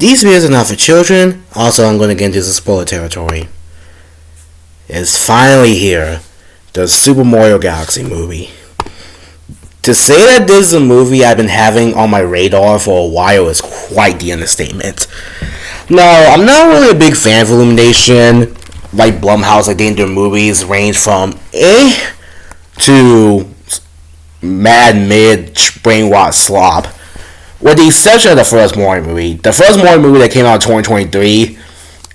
These videos are not for children. Also, I'm going to get into some spoiler territory. It's finally here. The Super Mario Galaxy movie. To say that this is a movie I've been having on my radar for a while is quite the understatement. No, I'm not really a big fan of Illumination. Like Blumhouse, I think their movies range from to mad mid brainwash slop. With the exception of the first Mario movie. The first Mario movie that came out in 2023,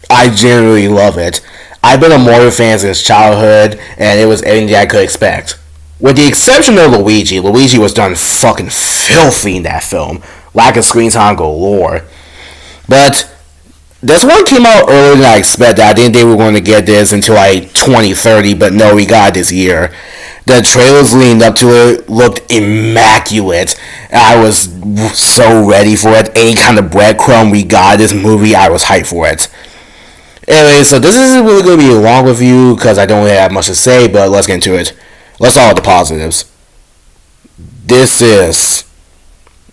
I genuinely love it. I've been a Mario fan since childhood, and it was everything I could expect. With the exception of Luigi. Luigi was done fucking filthy in that film. Lack of screen time galore. But this one came out earlier than I expected. I didn't think we were going to get this until like 2030, but no, we got it this year. The trailers leading up to it looked immaculate. I was so ready for it. Any kind of breadcrumb we got in this movie, I was hyped for it. Anyway, so this isn't really going to be a long review because I don't really have much to say, but let's get into it. Let's start with the positives. This is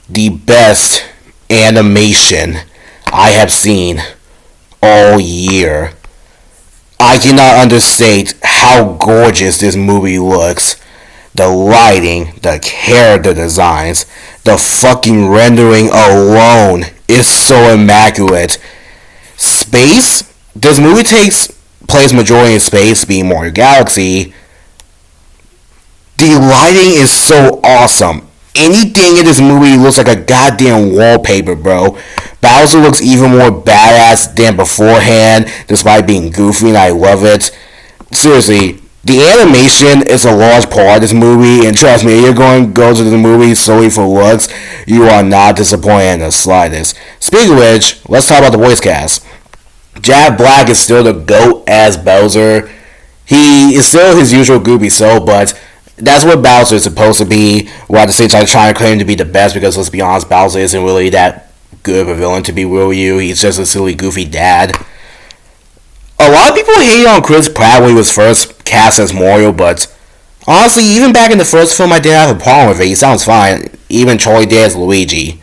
the best animation I have seen all year. I cannot understate how gorgeous this movie looks. The lighting, the character designs, the fucking rendering alone is so immaculate. Space? This movie takes place majority in space, being Mario Galaxy. The lighting is so awesome. Anything in this movie looks like a goddamn wallpaper, bro. Bowser looks even more badass than beforehand, despite being goofy, and I love it. Seriously, the animation is a large part of this movie, and trust me, you're going to go to the movie solely for looks, you are not disappointed in the slightest. Speaking of which, let's talk about the voice cast. Jack Black is still the GOAT as Bowser. He is still his usual goofy self, but that's what Bowser is supposed to be, while at the same time trying to claim to be the best, because let's be honest, Bowser isn't really that good of a villain to be real with you. He's just a silly, goofy dad. A lot of people hated on Chris Pratt when he was first cast as Mario, but honestly, even back in the first film, I didn't have a problem with it. He sounds fine. Even Charlie Day as Luigi.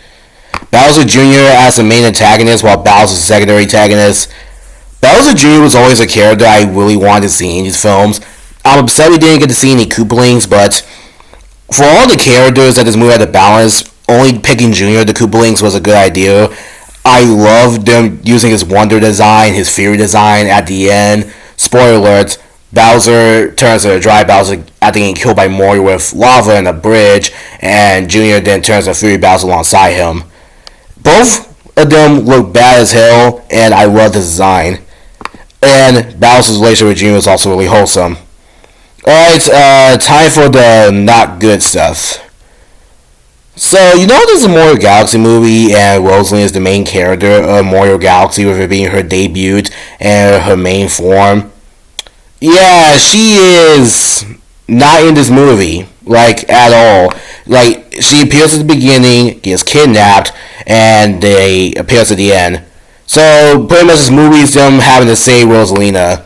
Bowser Jr. as the main antagonist, while Bowser's the secondary antagonist. Bowser Jr. was always a character I really wanted to see in these films. I'm upset we didn't get to see any Koopalings, but for all the characters that this movie had to balance, only picking Junior the Koopalings was a good idea. I loved them using his Wonder design, his Fury design at the end. Spoiler alert, Bowser turns to a dry Bowser after getting killed by Mario with lava in a bridge, and Junior then turns to Fury Bowser alongside him. Both of them look bad as hell, and I love the design. And Bowser's relationship with Junior is also really wholesome. Alright, time for the not good stuff. So, you know this is a Mario Galaxy movie, and Rosalina is the main character of Mario Galaxy, with it being her debut and her main form. Yeah, she is not in this movie, like, at all. Like, she appears at the beginning, gets kidnapped, and they appears at the end. So, pretty much this movie is them having to save Rosalina.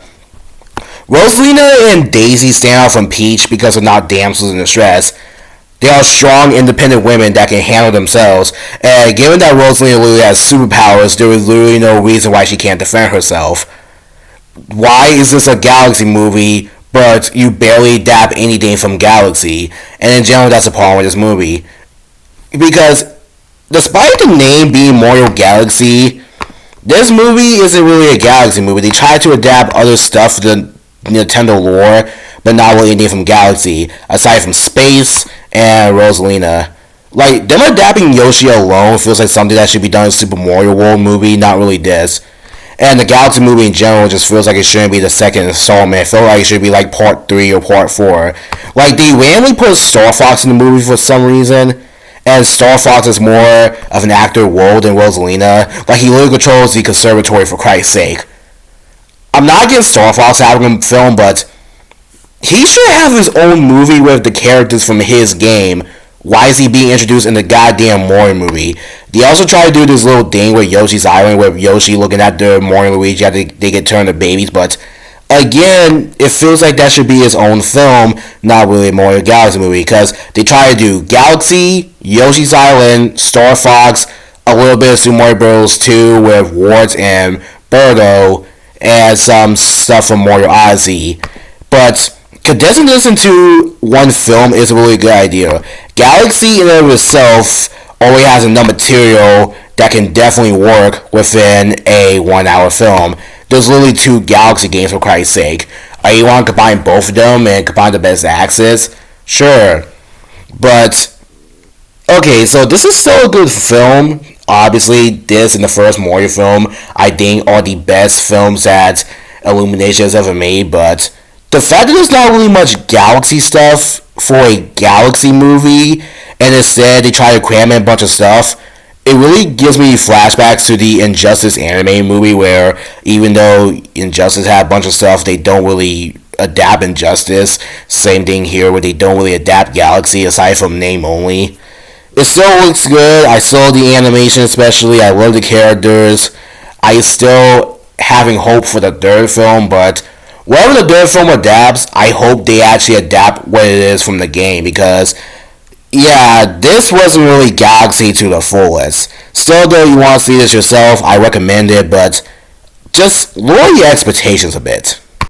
Rosalina and Daisy stand out from Peach because they're not damsels in distress. They are strong, independent women that can handle themselves, and given that Rosalina literally has superpowers, there is literally no reason why she can't defend herself. Why is this a Galaxy movie, but you barely adapt anything from Galaxy? And in general, that's the problem with this movie. Because, despite the name being Mario Galaxy, this movie isn't really a Galaxy movie. They try to adapt other stuff to the Nintendo lore, but not really anything from Galaxy, aside from space and Rosalina. Like, them adapting Yoshi alone feels like something that should be done in Super Mario World movie, not really this. And the Galaxy movie in general just feels like it shouldn't be the second installment. It felt like it should be like part 3 or part 4. Like, they randomly put Star Fox in the movie for some reason, and Star Fox is more of an actor role than Rosalina. Like, he literally controls the conservatory, for Christ's sake. I'm not against Star Fox having a film, but he should have his own movie with the characters from his game. Why is he being introduced in the goddamn Mario movie? They also try to do this little thing with Yoshi's Island, with Yoshi looking at the Mario and Luigi after they get turned to babies, but again, it feels like that should be his own film, not really a Mario Galaxy movie, because they try to do Galaxy, Yoshi's Island, Star Fox, a little bit of Super Mario Bros. 2 with Wart and Birdo, and some stuff from Mario Odyssey. But condensing this into one film is a really good idea. Galaxy in and of itself already has enough material that can definitely work within a 1 hour film. There's literally two Galaxy games for Christ's sake. You want to combine both of them and combine the best access? Sure. But, okay, so this is still a good film. Obviously, this and the first Mario film, I think, are the best films that Illumination has ever made, but the fact that there's not really much Galaxy stuff for a Galaxy movie, and instead they try to cram in a bunch of stuff, it really gives me flashbacks to the Injustice anime movie, where even though Injustice had a bunch of stuff, they don't really adapt Injustice. Same thing here, where they don't really adapt Galaxy aside from name only. It still looks good. I saw the animation especially. I love the characters. I still having hope for the third film, but whatever the third film adapts, I hope they actually adapt what it is from the game, because yeah, this wasn't really Galaxy to the fullest. Still, though, you want to see this yourself, I recommend it, but just lower your expectations a bit.